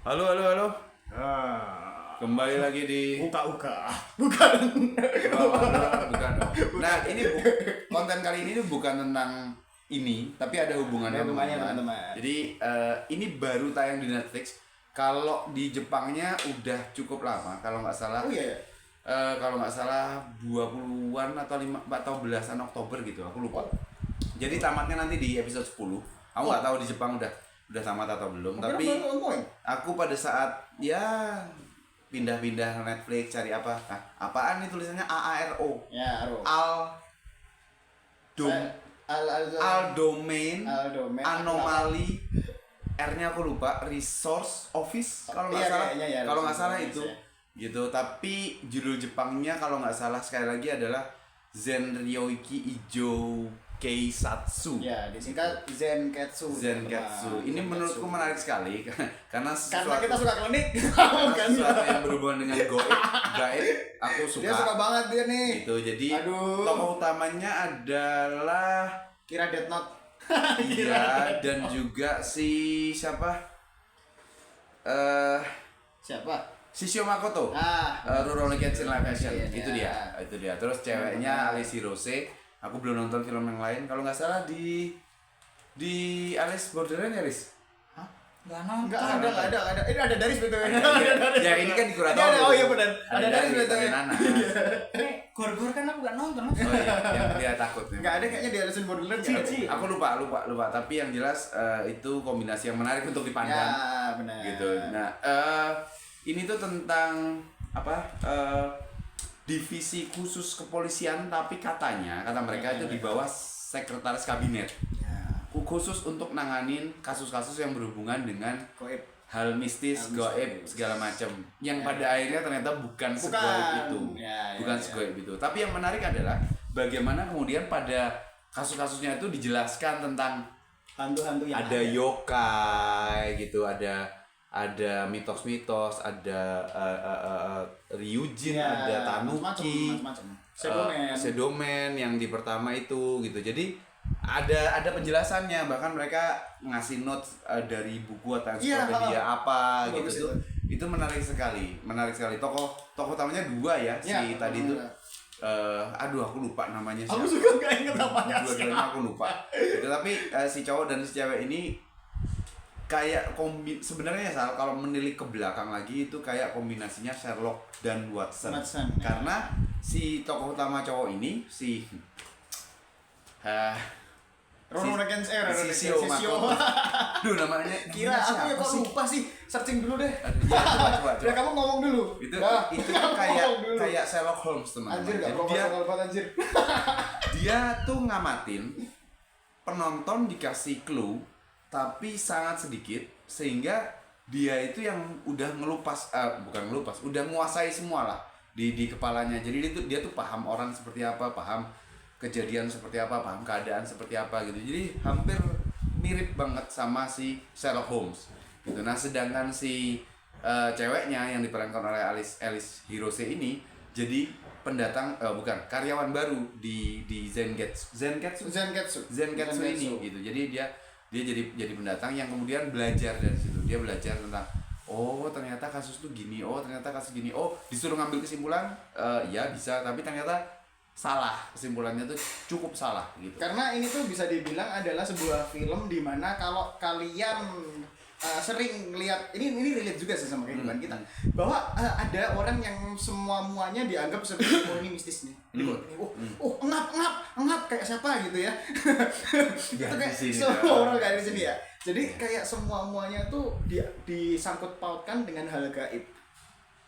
Halo, halo, halo. Kembali lagi di Bukan. bukan. Nah, ini konten kali ini tuh bukan tentang ini, tapi ada hubungannya Ada hubungannya, teman-teman. Jadi ini baru tayang di Netflix. Kalau di Jepangnya udah cukup lama, kalau nggak salah. Oh iya. Kalau nggak salah 20-an atau 5 atau belasan Oktober gitu, aku lupa. Jadi tamatnya nanti di episode 10. Aku nggak tahu di Jepang udah tamat atau belum, tapi aku pada saat ya pindah-pindah Netflix cari apa? Nah, apaan nih tulisannya AARO? Ya, Aro. Domain Domain Anomali R-nya aku lupa, Resource Office kalau nggak Iya, salah. kayaknya ya, Kalau nggak Resource salah Office, itu. ya. Gitu, tapi judul Jepangnya kalau nggak salah sekali lagi adalah Zenryoiki Ijo Keisatsu. Ya, disingkat Zenketsu. Zenketsu. Ini menurutku menarik sekali karena Kita suka klinik. Bukan. sesuatu yang berhubungan dengan gaib, aku suka. Dia suka banget dia nih. Gitu. Jadi Aduh. tokoh utamanya adalah Kira Death Note. iya, dan juga si siapa? Siapa? Shishio Makoto. Rurouni Kenshin Live Action. Iya. Itu dia. Terus ceweknya Alice Hirose. Aku belum nonton film yang lain. Kalau nggak salah di Alice Borderland ya, Alice? Enggak ada. Ini ada dari sebetulnya. Ya ini kan di kurator. Oh iya benar. Ada dari sebetulnya. Nana. Gor-gor kan aku gak nonton, Mas. Oh iya, yang dia takut. Enggak ada kayaknya di Alice in Borderland. Cici. Aku lupa. Tapi yang jelas itu kombinasi yang menarik untuk dipandang. Ya, benar. Gitu. Nah, ini tuh tentang apa? Divisi khusus kepolisian, tapi kata mereka itu di bawah sekretaris kabinet. Ya. Khusus untuk nanganin kasus-kasus yang berhubungan dengan Goib. hal mistis, goib segala macam. Yang pada akhirnya ternyata bukan segoib itu. Bukan segoib itu. Tapi yang menarik adalah bagaimana kemudian pada kasus-kasusnya itu dijelaskan tentang Hantu-hantu yang ada yokai gitu, ada mitos-mitos, ada Ryujin, ada Tanuki, macam-macam. Sedomen yang di pertama itu gitu. Jadi ada penjelasannya, bahkan mereka ngasih notes dari buku atau ensiklopedia apa Bagus gitu. Itu menarik sekali. Tokoh utamanya dua ya, si tadi itu. Aku lupa namanya siapa. Aku juga nggak inget namanya. Dua-duanya aku lupa. Gitu, tapi si cowok dan si cewek ini kayak sebenarnya kalau menilik ke belakang lagi itu kayak kombinasinya Sherlock dan Watson. Karena si tokoh utama cowok ini si Rurouni Kenshin. Shishio Makoto. Duh, namanya Kira aku ya kok lupa sih. Searching dulu deh. Ya, coba. Ya kamu ngomong dulu. Itu kayak Sherlock Holmes, teman-teman. Anjir enggak Jadi profesional banget anjir. dia tuh ngamatin penonton dikasih clue tapi sangat sedikit sehingga dia itu yang udah udah menguasai semua lah di kepalanya. Jadi dia tuh paham orang seperti apa, paham kejadian seperti apa, paham keadaan seperti apa gitu. Jadi hampir mirip banget sama si Sherlock Holmes gitu. Nah, sedangkan si ceweknya yang diperankan oleh Alice Hirose ini jadi karyawan baru di Zenketsu ini gitu. Jadi dia jadi pendatang yang kemudian belajar dari situ. Dia belajar tentang ternyata kasus tuh gini, ternyata kasus gini. Disuruh ngambil kesimpulan, ya bisa, tapi ternyata salah, kesimpulannya tuh cukup salah gitu. Karena ini tuh bisa dibilang adalah sebuah film di mana kalau kalian sering lihat ini relate juga sih sama kehidupan kita, bahwa ada orang yang muanya dianggap sebagai ini mistis nih. Engap kayak siapa gitu ya. Itu kayak semua orang kayak di sini ya. Jadi kayak muanya tuh disangkut pautkan dengan hal gaib.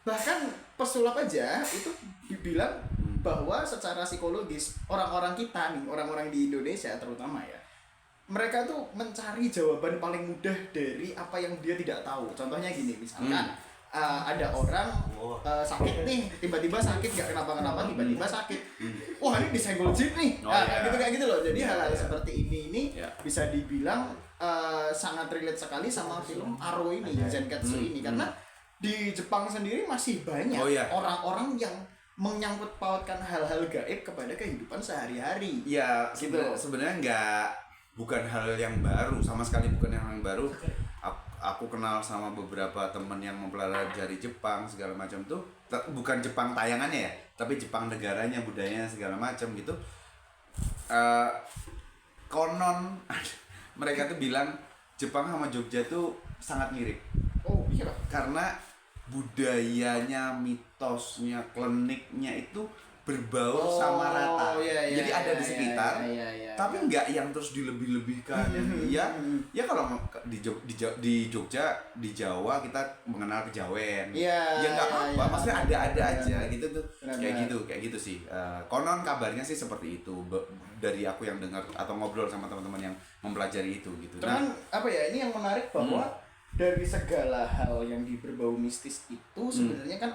Bahkan pesulap aja itu dibilang bahwa secara psikologis orang-orang kita nih, orang-orang di Indonesia terutama ya, mereka tuh mencari jawaban paling mudah dari apa yang dia tidak tahu. Contohnya gini, misalkan ada orang sakit nih, tiba-tiba sakit, nggak kenapa-kenapa, tiba-tiba sakit. Wah, ini disenggol jin nih. Kayak gitu loh. Jadi hal-hal seperti ini bisa dibilang sangat relate sekali sama film Aro ini, Zenketsu ini, karena di Jepang sendiri masih banyak orang-orang yang menyangkut pautkan hal-hal gaib kepada kehidupan sehari-hari. Ya, gitu. Sebenarnya bukan hal yang baru, sama sekali bukan hal yang baru. aku kenal sama beberapa temen yang mempelajari Jepang segala macam tuh, bukan Jepang tayangannya ya, tapi Jepang negaranya, budayanya segala macam gitu. Konon mereka tuh bilang Jepang sama Jogja tuh sangat mirip. Oh iya. Karena budayanya, mitosnya, kliniknya itu berbaur sama rata. Iya, jadi ada di sekitar, iya. tapi nggak yang terus dilebih-lebihkan. Ya kalau di Jogja, di Jawa kita mengenal kejawen. Iya. Ya nggak apa-apa, Iya. maksudnya ada aja Benar. gitu tuh. Kayak gitu sih. Konon kabarnya sih seperti itu dari aku yang dengar atau ngobrol sama teman-teman yang mempelajari itu gitu. Cuman apa ya, ini yang menarik bahwa dari segala hal yang berbau mistis itu sebenarnya kan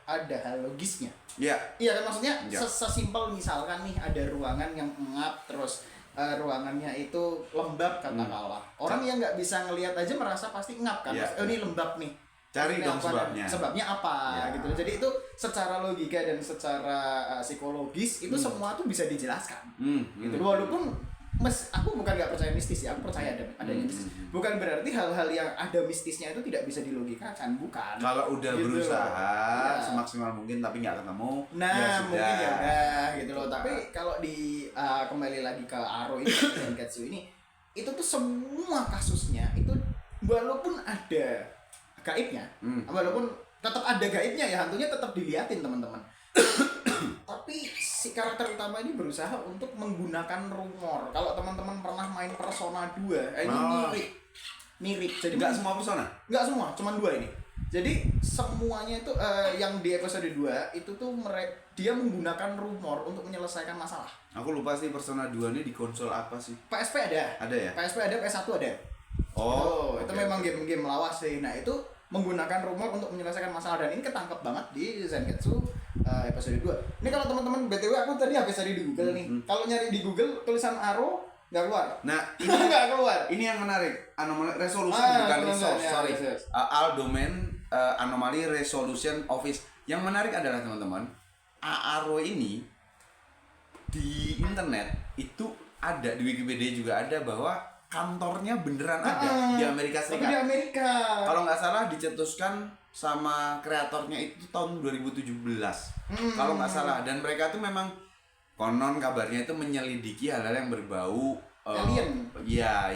ada hal logisnya. Ya. Iya kan, maksudnya Ya. sesimpel misalkan nih ada ruangan yang engap terus ruangannya itu lembab katakanlah. Orang yang nggak bisa ngelihat aja merasa pasti engap kan. Ya. Oh, ini lembab nih. Cari Ini dong apa? sebabnya. Sebabnya apa Ya. gitu. Jadi itu secara logika dan secara psikologis itu semua tuh bisa dijelaskan. Gitu. Walaupun aku bukan nggak percaya mistis ya, aku percaya adanya mistis. Bukan berarti hal-hal yang ada mistisnya itu tidak bisa dilogikakan, bukan. Kalau udah Gitu berusaha loh. Iya. semaksimal mungkin tapi nggak ketemu, Nah, ya sudah. mungkin ya udah gitu loh. Tapi kalau di kembali lagi ke Aro ini, Zenketsu ini, itu tuh semua kasusnya itu walaupun ada gaibnya, walaupun tetap ada gaibnya ya, hantunya tetap diliatin teman-teman. Tapi si karakter utama ini berusaha untuk menggunakan rumor. Kalau teman-teman pernah main Persona 2, ini mirip. Jadi Nggak semua pesona. nggak semua, cuma 2 ini. Jadi semuanya itu yang di episode 2 itu tuh dia menggunakan rumor untuk menyelesaikan masalah. Aku lupa sih Persona 2 ini di konsol apa sih? PSP ada. Ada ya? PSP ada, PS1 ada. Itu oke, memang oke. game-game lawas sih. Nah, itu menggunakan rumor untuk menyelesaikan masalah dan ini ketangkep banget di Zenketsu episode 2. Ini kalau teman-teman BTW aku tadi habis cari di Google nih. Kalau nyari di Google tulisan Aro nggak keluar. Nah, ini Nggak keluar. ini yang menarik. Anomaly resolution bukan resolution, resource, ya, sorry. resource. All domain anomaly resolution office. Yang menarik adalah teman-teman, AARO ini di internet itu ada, di Wikipedia juga ada bahwa kantornya beneran ada di Amerika Tapi Serikat. di Amerika. Kalau nggak salah dicetuskan sama kreatornya itu tahun 2017. Kalau nggak salah, dan mereka tuh memang konon kabarnya itu menyelidiki hal-hal yang berbau Alien. Iya,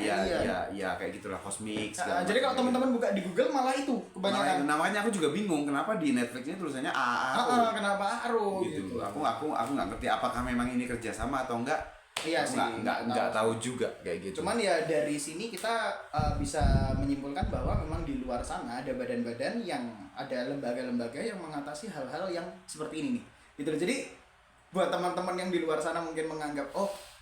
kayak gitulah, kosmik. segala Jadi kalau macam teman-teman buka di Google malah itu gitu. kebanyakan. Namanya aku juga bingung kenapa di Netflix ini tulisannya AARO Kenapa Aro gitu. Aku nggak ngerti apakah memang ini kerjasama atau enggak. Iya Aku sih, nggak tahu juga kayak gitu. Cuman ya dari sini kita bisa menyimpulkan bahwa memang di luar sana ada badan-badan yang ada lembaga-lembaga yang mengatasi hal-hal yang seperti ini nih. Gitu loh. Jadi buat teman-teman yang di luar sana mungkin menganggap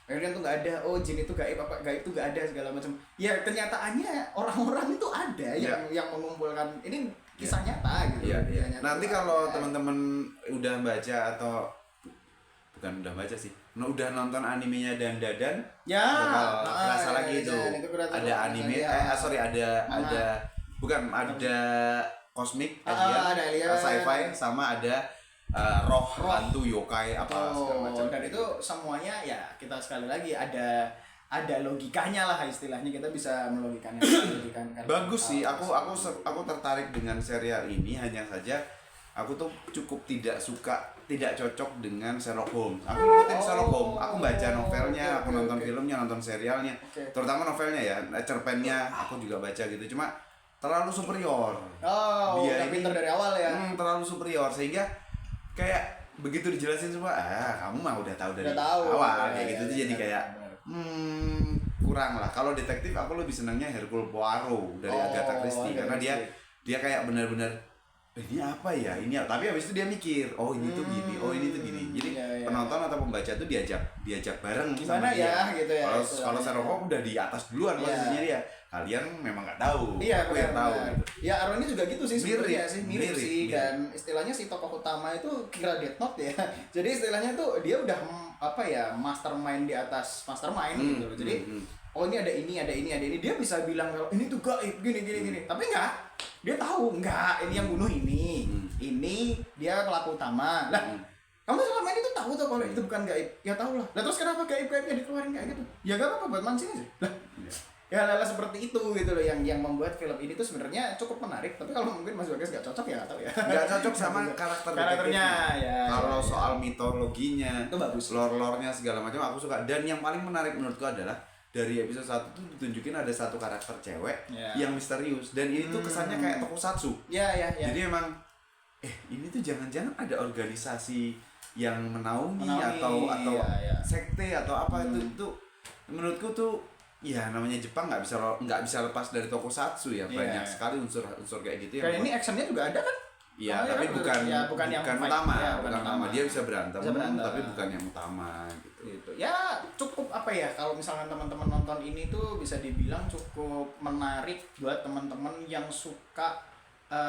alien tuh nggak ada, jin itu gaib tuh nggak ada segala macam. Ya kenyataannya orang-orang itu ada yang mengumpulkan ini kisah nyata gitu. Iya. Nyata Nanti tuh kalau ada. teman-teman udah baca atau bukan udah baca sih, udah nonton animenya Dan Ya, bakal kerasa lagi itu. itu kerasa Ada banget, anime, ya. ada bukan ada kosmik, ada alien. sci-fi, sama ada roh, hantu, yokai apa segala macam. Dan itu semuanya ya kita sekali lagi ada logikanya lah, istilahnya kita bisa melogikannya. Bagus sih, aku tertarik dengan serial ini, hanya saja aku tuh cukup tidak cocok dengan Sherlock Holmes. Aku ngikutin Sherlock Holmes, aku baca novelnya, aku nonton filmnya, nonton serialnya, terutama novelnya ya, cerpennya aku juga baca gitu. Cuma terlalu superior. Dia pinter dari awal ya. Terlalu superior sehingga kayak begitu dijelasin semua, kamu mah udah tahu dari Tahu. awal kayak gitu tuh jadi benar, kayak benar. kurang lah. Kalau detektif aku lebih senangnya Hercule Poirot dari Agatha Christie karena dia kayak benar-benar ini apa ya ini, tapi habis itu dia mikir ini tuh gini, ini tuh gini. Jadi penonton atau pembaca tuh diajak bareng gimana sama dia. gitu ya. Kalau Sherlock Holmes udah di atas duluan posisinya dia. Kalian memang nggak tahu. Iya, aku yang tahu. Gitu. Ya Aro ini juga gitu sih sebenarnya sih, mirip sih. mirip. Dan istilahnya si tokoh utama itu kira Death Note ya. Jadi istilahnya tuh dia udah mastermind di atas mastermind gitu loh. Jadi ini ada ini, dia bisa bilang kalau ini tuh gaib gini. Tapi enggak. Dia tahu enggak ini yang bunuh ini. Ini dia pelaku utama. Lah, kamu selama ini tuh tahu tuh kalau itu bukan gaib. Ya tahu lah. Lah terus kenapa gaibnya dikeluarin kayak gitu? Ya enggak apa-apa buat mancing aja. Lah, Ya hal-hal seperti itu gitu loh yang membuat film ini tuh sebenarnya cukup menarik. Tapi kalau mungkin Mas Bagas nggak cocok ya nggak tahu ya. Nggak cocok sama karakternya Karakternya, ya. Kalau soal mitologinya, itu bagus. lore-lore-nya segala macam aku suka. Dan yang paling menarik menurutku adalah dari episode 1 tuh ditunjukin ada satu karakter cewek yang misterius dan ini tuh kesannya kayak tokusatsu. Ya. Jadi emang ini tuh jangan-jangan ada organisasi yang menaungi atau ya. sekte atau apa itu menurutku tuh ya namanya Jepang nggak bisa lepas dari tokusatsu ya. Banyak sekali unsur kayak gitu yang ini actionnya juga ada kan? Iya, tapi bukan yang utama, ya, bukan utama. Dia bisa berantem, tapi bukan yang utama gitu. Ya cukup apa ya kalau misalkan teman-teman nonton ini tuh bisa dibilang cukup menarik buat teman-teman yang suka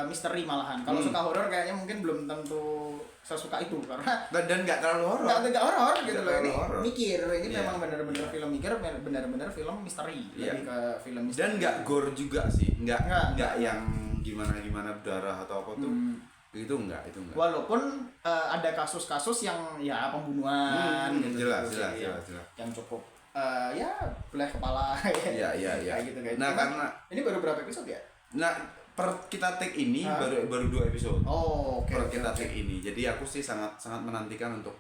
misteri malahan. Kalau suka horor kayaknya mungkin belum tentu sesuka itu karena dan nggak terlalu horor. Nggak horor gitu loh ini. Horror. Mikir ini memang benar-benar film mikir, benar-benar film misteri. Lebih ke film misteri. Dan nggak gore juga sih. Nggak yang gimana berdarah atau apa tuh. Itu enggak. Walaupun ada kasus-kasus yang ya pembunuhan gitu. Jelas. Yang cukup ya belah kepala Iya. kayak gitu. Nah, karena ini baru berapa episode ya? Nah, kita take ini baru 2 episode. Oh, oke. Kita take ini. Jadi aku sih sangat menantikan untuk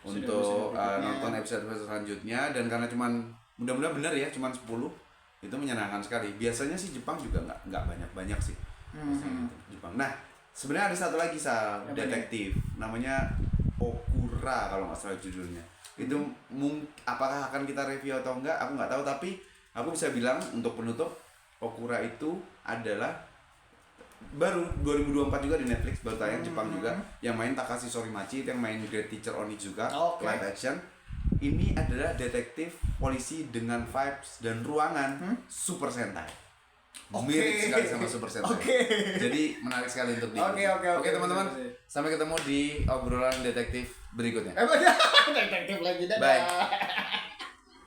nonton episode selanjutnya dan karena cuman mudah-mudahan benar ya cuman 10 itu menyenangkan sekali. Biasanya sih Jepang juga nggak banyak sih. Jepang. Nah, sebenarnya ada satu lagi detektif namanya Okura kalau nggak salah judulnya. Itu apakah akan kita review atau enggak aku nggak tahu, tapi aku bisa bilang untuk penutup Okura itu adalah baru 2024 juga di Netflix, baru tayang Jepang juga, yang main Takashi Sorimachi, yang main Great Teacher Onizuka, live action. Ini adalah detektif polisi dengan vibes dan ruangan Super Sentai. Mirip sekali sama Super Sentai. Jadi menarik sekali untuk diikuti. Oke teman-teman, sampai ketemu di obrolan detektif berikutnya. Detektif lagi, dadah. Bye.